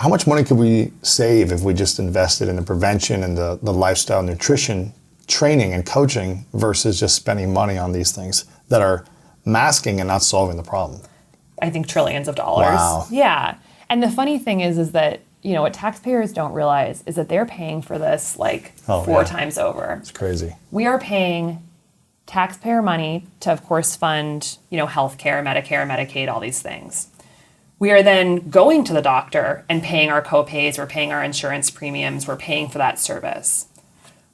how much money could we save if we just invested in the prevention and the lifestyle nutrition training and coaching versus just spending money on these things that are masking and not solving the problem? I think trillions of dollars. Wow. Yeah. And the funny thing is that, what taxpayers don't realize is that they're paying for this four times over. It's crazy. We are paying taxpayer money to, of course, fund, healthcare, Medicare, Medicaid, all these things. We are then going to the doctor and paying our copays, we're paying our insurance premiums, we're paying for that service.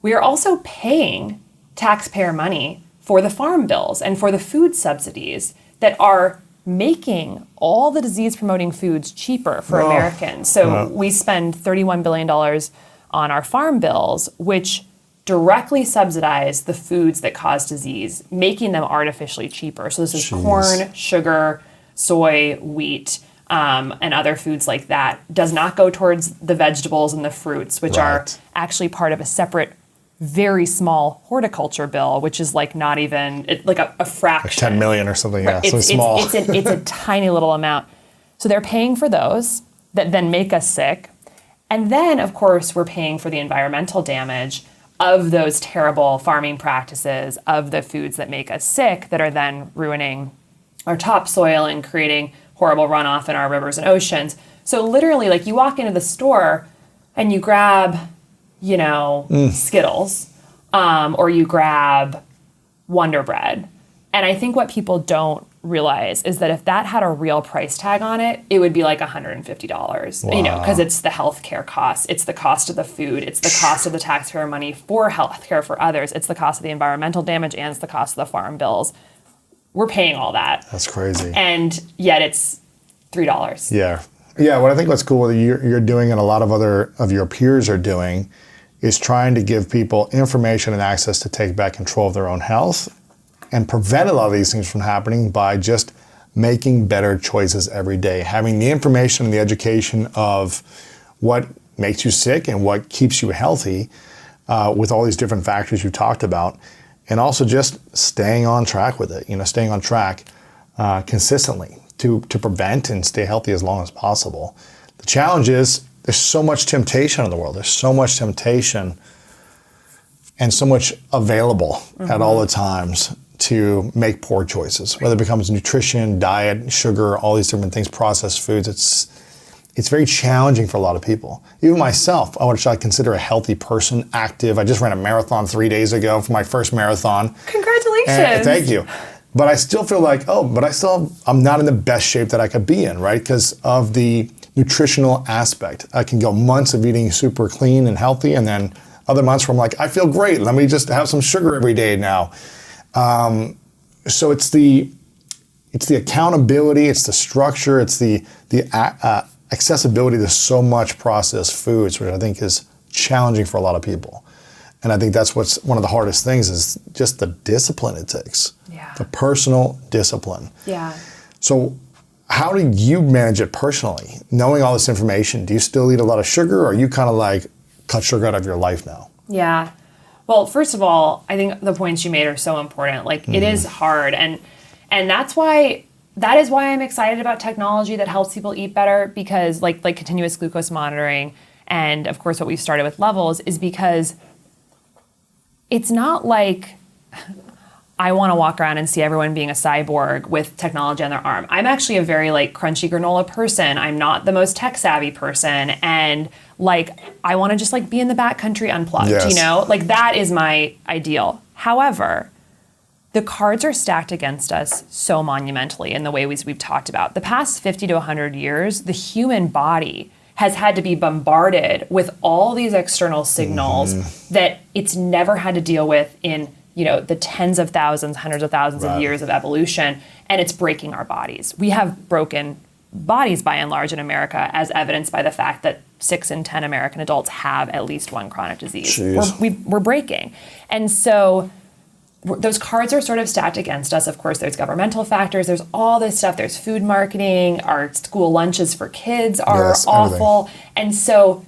We are also paying taxpayer money for the farm bills and for the food subsidies that are making all the disease-promoting foods cheaper for Americans. So we spend $31 billion on our farm bills, which directly subsidize the foods that cause disease, making them artificially cheaper. So this is corn, sugar, soy, wheat, and other foods like that. Does not go towards the vegetables and the fruits, which are actually part of a separate, very small horticulture bill, which is not even a fraction. 10 million or something, yeah, It's, so small. It's a tiny little amount. So they're paying for those that then make us sick. And then, of course, we're paying for the environmental damage of those terrible farming practices, of the foods that make us sick, that are then ruining our topsoil and creating horrible runoff in our rivers and oceans. So literally, you walk into the store and you grab, Skittles, or you grab Wonder Bread. And I think what people don't realize is that if that had a real price tag on it, it would be $150, because it's the healthcare costs, it's the cost of the food, it's the cost of the taxpayer money for healthcare for others, it's the cost of the environmental damage, and it's the cost of the farm bills. We're paying all that. That's crazy. And yet it's $3. Yeah. Yeah, what I think what's cool that you're doing and a lot of other of your peers are doing is trying to give people information and access to take back control of their own health and prevent a lot of these things from happening by just making better choices every day. Having the information and the education of what makes you sick and what keeps you healthy with all these different factors you talked about. And also just staying on track with it, staying on track consistently to prevent and stay healthy as long as possible. The challenge is there's so much temptation in the world. There's so much temptation and so much available at all the times to make poor choices, whether it becomes nutrition, diet, sugar, all these different things, processed foods. It's very challenging for a lot of people. Even myself, I would consider a healthy person, active. I just ran a marathon 3 days ago for my first marathon. Congratulations. Thank you. But I still feel I'm not in the best shape that I could be in, right? Because of the nutritional aspect. I can go months of eating super clean and healthy, and then other months where I'm I feel great. Let me just have some sugar every day now. So it's the accountability, it's the structure, it's the accessibility to so much processed foods, which I think is challenging for a lot of people. And I think that's what's one of the hardest things is just the discipline it takes. Yeah. The personal discipline. Yeah. So how do you manage it personally? Knowing all this information, do you still eat a lot of sugar, or are you kind of cut sugar out of your life now? Yeah. Well, first of all, I think the points you made are so important. It is hard. And that is why I'm excited about technology that helps people eat better, because like continuous glucose monitoring, and of course what we've started with Levels, is because it's not like I want to walk around and see everyone being a cyborg with technology on their arm. I'm actually a very crunchy granola person. I'm not the most tech savvy person. And I want to just be in the backcountry unplugged, yes. That is my ideal. However, the cards are stacked against us so monumentally in the way we've talked about. The past 50 to 100 years, the human body has had to be bombarded with all these external signals that it's never had to deal with in the tens of thousands, hundreds of thousands of years of evolution, and it's breaking our bodies. We have broken bodies by and large in America, as evidenced by the fact that 6 in 10 American adults have at least one chronic disease. We're breaking. And so those cards are sort of stacked against us. Of course, there's governmental factors. There's all this stuff. There's food marketing. Our school lunches for kids are awful. Everything. And so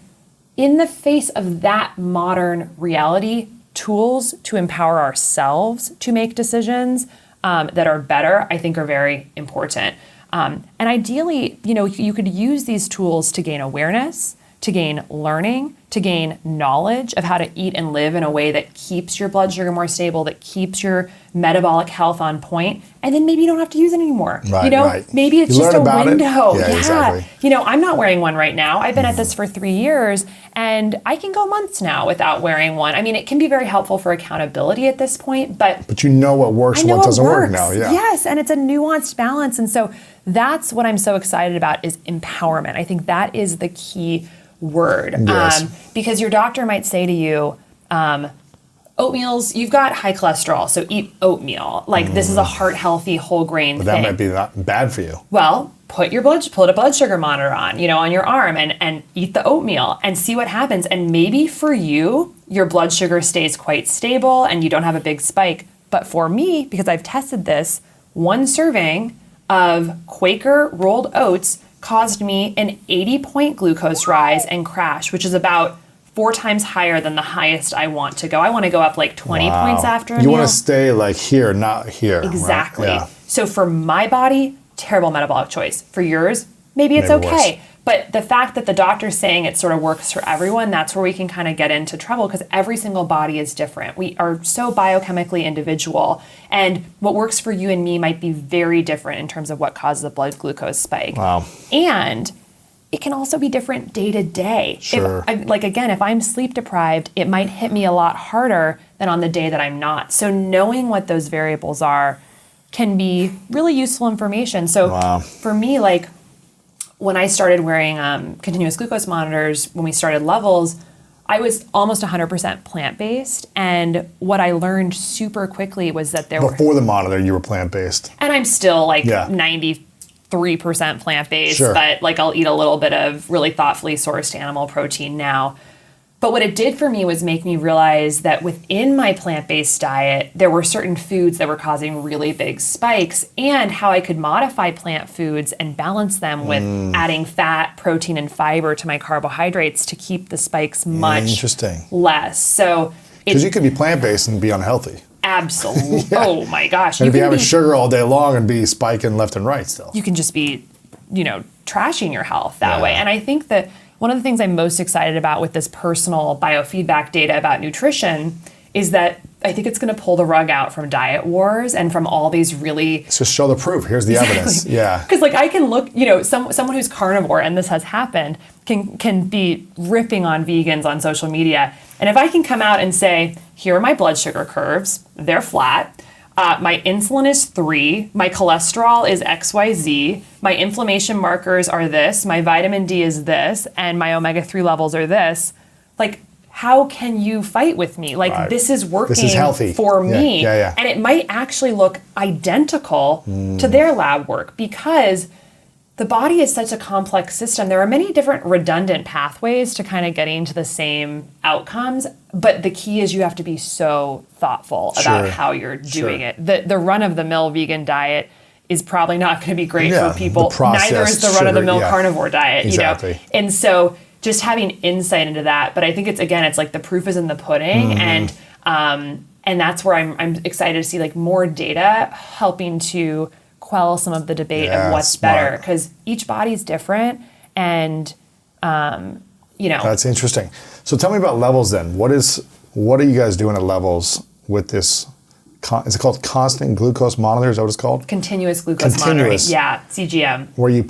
in the face of that modern reality, tools to empower ourselves to make decisions that are better, I think, are very important. And ideally, you could use these tools to gain awareness, to gain learning, to gain knowledge of how to eat and live in a way that keeps your blood sugar more stable, that keeps your metabolic health on point, and then maybe you don't have to use it anymore. Right. Maybe it's You just learn a about it. window. Yeah, exactly. I'm not wearing one right now. I've been at this for 3 years, and I can go months now without wearing one. I mean, it can be very helpful for accountability at this point, but you know what works I and know what it doesn't work works. now. Yeah. Yes, and it's a nuanced balance. And so that's what I'm so excited about is empowerment. I think that is the key word. Yes. Because your doctor might say to you, oatmeals, you've got high cholesterol, so eat oatmeal. Like this is a heart healthy whole grain But thing. that might be not bad for you. Well, put a blood sugar monitor on your arm and eat the oatmeal and see what happens. And maybe for you, your blood sugar stays quite stable and you don't have a big spike. But for me, because I've tested this, one serving of Quaker rolled oats caused me an 80-point glucose rise and crash, which is about 4 times higher than the highest I want to go. I want to go up like 20 points after a You meal. want to stay like here, not here. right? Exactly. Yeah. So for my body, terrible metabolic choice. For yours, maybe it's Maybe okay. worse. But the fact that the doctor's saying it sort of works for everyone, that's where we can kind of get into trouble because every single body is different. We are so biochemically individual. And what works for you and me might be very different in terms of what causes a blood glucose spike. Wow. And it can also be different day to day. Sure. If I'm sleep deprived, it might hit me a lot harder than on the day that I'm not. So knowing what those variables are can be really useful information. So for me, like when I started wearing continuous glucose monitors, when we started Levels, I was almost 100% plant-based. And what I learned super quickly was that Before the monitor, you were plant-based. and I'm still like Yeah. 93% plant-based, Sure. but like I'll eat a little bit of really thoughtfully sourced animal protein now. But what it did for me was make me realize that within my plant-based diet, there were certain foods that were causing really big spikes and how I could modify plant foods and balance them with adding fat, protein, and fiber to my carbohydrates to keep the spikes much Interesting. less. So Because it you could be plant-based and be unhealthy. absolutely, oh my gosh. And You be can having be sugar all day long and be spiking left and right still. you can just be, trashing your health that Yeah. way. And I think that one of the things I'm most excited about with this personal biofeedback data about nutrition is that I think it's going to pull the rug out from diet wars and from all these really So show the proof. Here's the evidence. Yeah. because like I can look, someone who's carnivore, and this has happened, can be ripping on vegans on social media. And if I can come out and say, here are my blood sugar curves, they're flat. My insulin is 3, my cholesterol is XYZ, my inflammation markers are this, my vitamin D is this, and my omega-3 levels are this. Like, how can you fight with me? Like, Right. this is working This is healthy. for Yeah, me. yeah. And it might actually look identical to their lab work because the body is such a complex system. There are many different redundant pathways to kind of getting to the same outcomes, but the key is you have to be so thoughtful about Sure. how you're doing Sure. it. The run-of-the-mill vegan diet is probably not going to be great Yeah, for people. the processed Neither is the run-of-the-mill sugar, yeah. carnivore diet, Exactly. And so just having insight into that, but I think it's like the proof is in the pudding, Mm-hmm. and that's where I'm excited to see like more data helping to quell some of the debate Yeah, of what's smart. better because each body's different, and That's interesting. So tell me about Levels then. What are you guys doing at Levels with this? Is it called constant glucose monitor? Is that what it's called? continuous glucose Continuous. monitoring. Yeah, CGM. Where you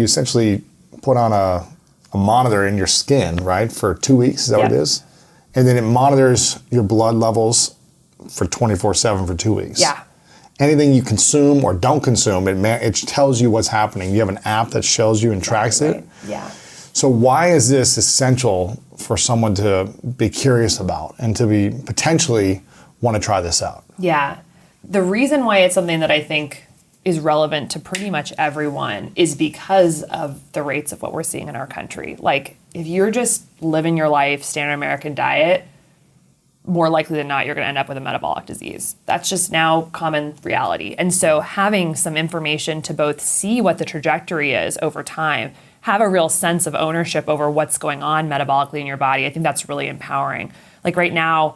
essentially put on a monitor in your skin, right, for 2 weeks. Is that what it Yeah. is? And then it monitors your blood levels for 24/7 for 2 weeks. Yeah. Anything you consume or don't consume, it tells you what's happening. You have an app that shows you and tracks it. Right. Yeah. So why is this essential for someone to be curious about and to be potentially want to try this out? Yeah. The reason why it's something that I think is relevant to pretty much everyone is because of the rates of what we're seeing in our country. Like, if you're just living your life, standard American diet, more likely than not, you're going to end up with a metabolic disease. That's just now common reality. And so having some information to both see what the trajectory is over time, have a real sense of ownership over what's going on metabolically in your body, I think that's really empowering. Like right now,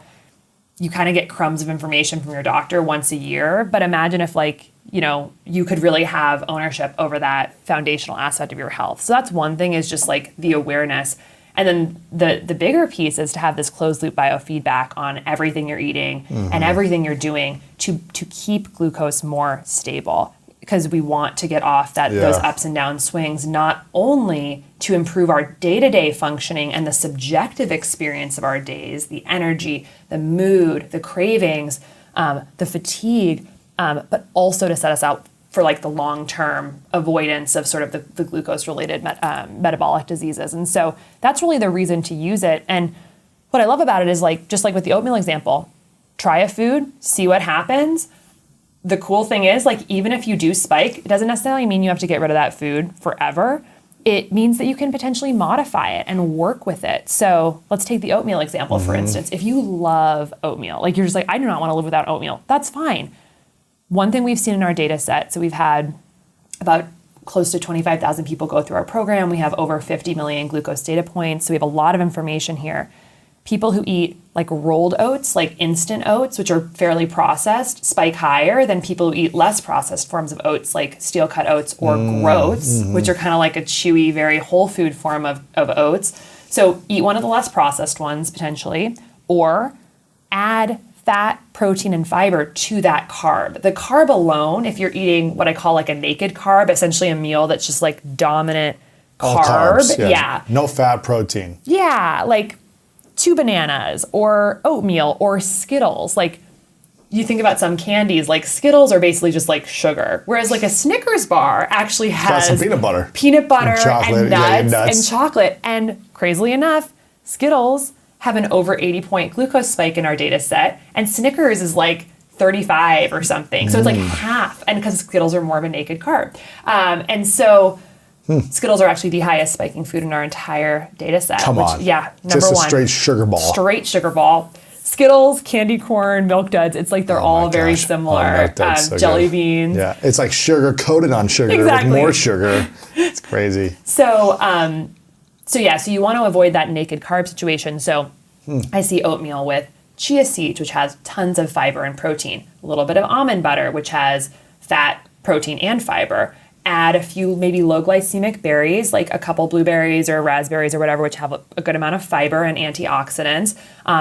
you kind of get crumbs of information from your doctor once a year, but imagine if like you could really have ownership over that foundational aspect of your health. So that's one thing, is just like the awareness. And then the bigger piece is to have this closed loop biofeedback on everything you're eating and everything you're doing to keep glucose more stable, because we want to get off those ups and down swings, not only to improve our day-to-day functioning and the subjective experience of our days, the energy, the mood, the cravings, the fatigue, but also to set us up for like the long-term avoidance of sort of the glucose-related metabolic diseases. And so that's really the reason to use it. And what I love about it is, like, just like with the oatmeal example, try a food, see what happens. The cool thing is, like, even if you do spike, it doesn't necessarily mean you have to get rid of that food forever. It means that you can potentially modify it and work with it. So let's take the oatmeal example, for instance. If you love oatmeal, like you're just like, I do not want to live without oatmeal, that's fine. One thing we've seen in our data set, so we've had about close to 25,000 people go through our program. We have over 50 million glucose data points. So we have a lot of information here. People who eat like rolled oats, like instant oats, which are fairly processed, spike higher than people who eat less processed forms of oats, like steel cut oats or groats, which are kind of like a chewy, very whole food form of oats. So eat one of the less processed ones potentially, or add fat, protein, and fiber to that carb. The carb alone, if you're eating what I call like a naked carb, essentially a meal that's just like dominant All carb. carbs, Yeah. No fat, protein. Yeah, like 2 bananas or oatmeal or Skittles. Like, you think about some candies, like Skittles are basically just like sugar, whereas like a Snickers bar actually has some peanut butter. And chocolate, nuts and chocolate. And crazily enough, Skittles have an over 80 point glucose spike in our data set, and Snickers is like 35 or something. So it's like half, and because Skittles are more of a naked carb. And so Skittles are actually the highest spiking food in our entire data set. Come on. Yeah, number Just a one. straight sugar ball. Straight sugar ball. Skittles, candy corn, Milk Duds, it's like they're all very gosh. similar. Milk Duds, so jelly good. beans. Yeah, it's like sugar coated on sugar Exactly. with more sugar. It's crazy. So you want to avoid that naked carb situation. So I see oatmeal with chia seeds, which has tons of fiber and protein. A little bit of almond butter, which has fat, protein, and fiber. Add a few maybe low glycemic berries, like a couple blueberries or raspberries or whatever, which have a good amount of fiber and antioxidants.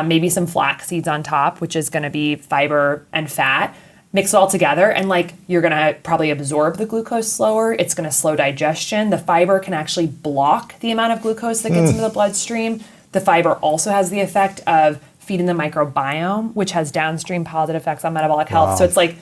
Maybe some flax seeds on top, which is going to be fiber and fat. Mix it all together, and like you're going to probably absorb the glucose slower. It's going to slow digestion. The fiber can actually block the amount of glucose that gets into the bloodstream. The fiber also has the effect of feeding the microbiome, which has downstream positive effects on metabolic health. Wow. So it's like,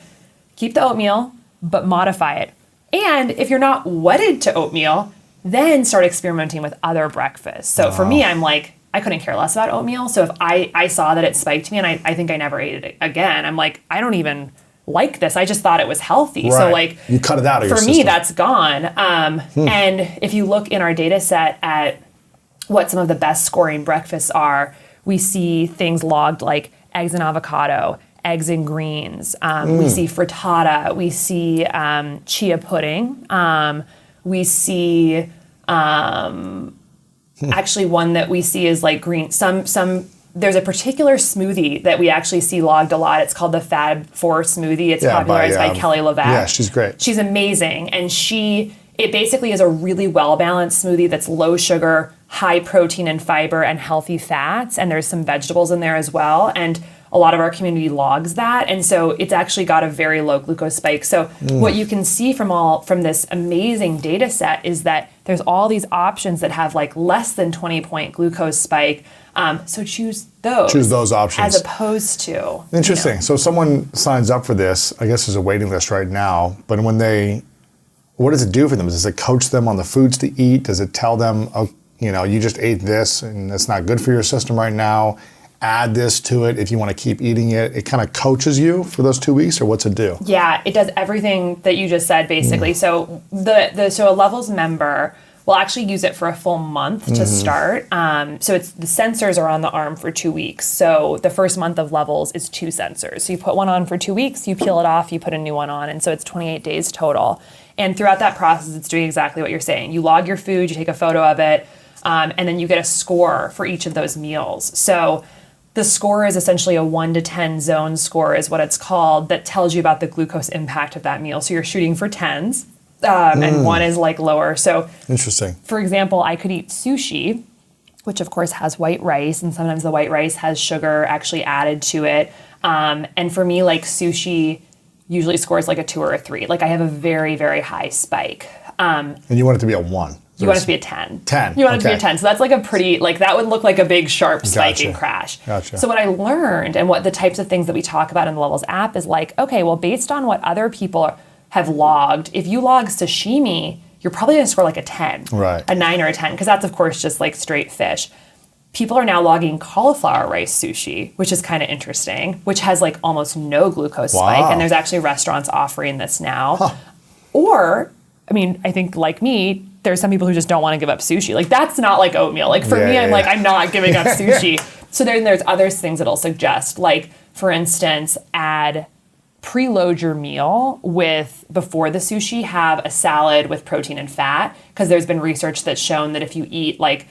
keep the oatmeal, but modify it. And if you're not wedded to oatmeal, then start experimenting with other breakfasts. So for me, I'm like, I couldn't care less about oatmeal. So if I saw that it spiked me and I think I never ate it again, I'm like, I don't even like this. I just thought it was healthy. Right. So like, you cut it out of your for system. me, that's gone. And if you look in our data set at what some of the best scoring breakfasts are, we see things logged like eggs and avocado, eggs and greens. We see frittata. We see chia pudding. We see actually one that we see is like green. There's a particular smoothie that we actually see logged a lot. It's called the Fab 4 smoothie. It's popularized by Kelly LeVeque. Yeah, she's great. She's amazing. And it basically is a really well-balanced smoothie that's low sugar, high protein and fiber, and healthy fats. And there's some vegetables in there as well. And a lot of our community logs that. And so it's actually got a very low glucose spike. So what you can see from this amazing data set is that there's all these options that have like less than 20 point glucose spike. So choose those. Choose those options. As opposed to. Interesting. So someone signs up for this, I guess there's a waiting list right now, but what does it do for them? Does it coach them on the foods to eat? Does it tell them, oh, you just ate this and it's not good for your system right now? Add this to it if you want to keep eating it. It kind of coaches you for those 2 weeks, or what's it do? Yeah, it does everything that you just said, basically. So so a Levels member will actually use it for a full month to start. So the sensors are on the arm for 2 weeks. So the first month of Levels is 2 sensors. So you put one on for 2 weeks, you peel it off, you put a new one on, and so it's 28 days total. And throughout that process, it's doing exactly what you're saying. You log your food, you take a photo of it, and then you get a score for each of those meals. So The score is essentially a 1 to 10 zone score is what it's called, that tells you about the glucose impact of that meal. So you're shooting for 10s, and 1 is like lower. So Interesting. for example, I could eat sushi, which of course has white rice, and sometimes the white rice has sugar actually added to it. And for me, like sushi usually scores like a 2 or a 3. Like I have a very, very high spike. And you want it to be a 1. You want it to be a 10. 10. You want it to be a Okay. 10. So that's like a pretty, like that would look like a big sharp spike Gotcha. and crash. Gotcha. So what I learned and what the types of things that we talk about in the Levels app is like, okay, well, based on what other people have logged, if you log sashimi, you're probably going to score like a 10, Right. a 9 or a 10, because that's of course just like straight fish. People are now logging cauliflower rice sushi, which is kind of interesting, which has like almost no glucose spike. Wow. And there's actually restaurants offering this now. Or, I mean, I think like me, there's some people who just don't want to give up sushi. Like that's not like oatmeal. Like for Yeah, me, yeah, I'm like, yeah. I'm not giving up sushi. So then there's other things that'll suggest, like for instance, preload your meal with, before the sushi, have a salad with protein and fat. Because there's been research that's shown that if you eat like,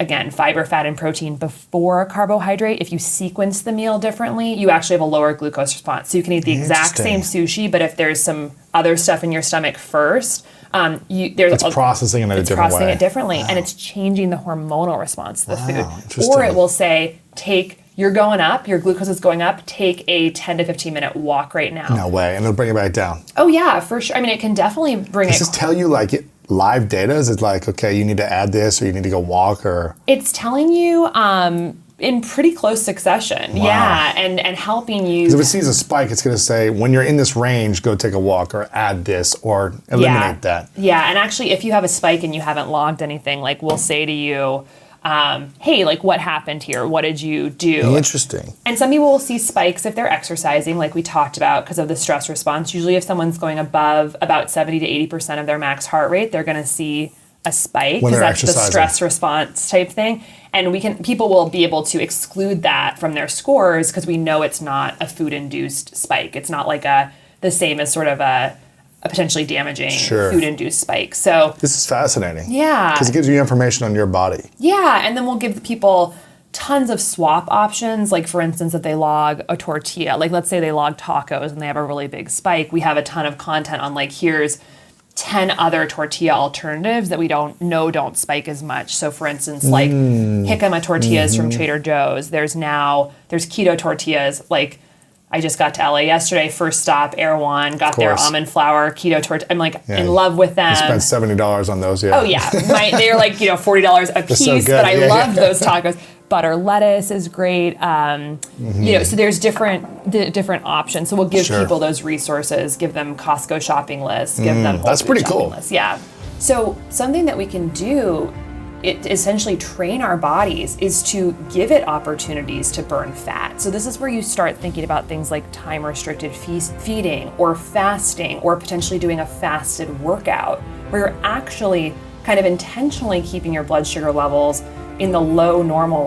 again, fiber, fat, and protein before a carbohydrate, if you sequence the meal differently, you actually have a lower glucose response. So you can eat the exact same sushi, but if there's some other stuff in your stomach first, It's processing it in a different processing way. it differently, and it's changing the hormonal response to the food. interesting. Or it will say, you're going up, your glucose is going up, take a 10 to 15 minute walk right now. No way. And it'll bring it back down. Oh yeah, for sure. I mean, it can definitely bring Does it. this tell you like live data? Is it like, okay, you need to add this or you need to go walk or? It's telling you in pretty close succession. Yeah, and helping you. Because if it sees a spike, it's going to say, when you're in this range, go take a walk or add this or eliminate that. Yeah, and actually, if you have a spike and you haven't logged anything, like we'll say to you, hey, like what happened here? What did you do? Interesting. And some people will see spikes if they're exercising, like we talked about, because of the stress response. Usually if someone's going above about 70 to 80% of their max heart rate, they're going to see a spike, When because they're that's the exercising. stress response type thing. And people will be able to exclude that from their scores because we know it's not a food-induced spike. It's not like the same as sort of a potentially damaging Sure. food-induced spike. So This is fascinating. yeah. Because it gives you information on your body. Yeah, and then we'll give the people tons of swap options. Like for instance, if they log a tortilla, like let's say they log tacos and they have a really big spike, we have a ton of content on like, here's 10 other tortilla alternatives that we don't spike as much. So for instance, like jicama tortillas from Trader Joe's. There's keto tortillas. Like I just got to LA yesterday, first stop, Erewhon, got their course. almond flour keto tortilla. I'm like Yeah. in love with them. You spent $70 on those, yeah. Oh yeah, they're like $40 a piece, so good. but I Yeah, love yeah. those tacos. Butter lettuce is great. So there's different options. So we'll give Sure. people those resources, give them Costco shopping lists, give them Whole that's Foods pretty shopping cool. lists. Yeah. So something that we can do, it essentially train our bodies, is to give it opportunities to burn fat. So this is where you start thinking about things like time restricted feeding or fasting, or potentially doing a fasted workout where you're actually kind of intentionally keeping your blood sugar levels in the low normal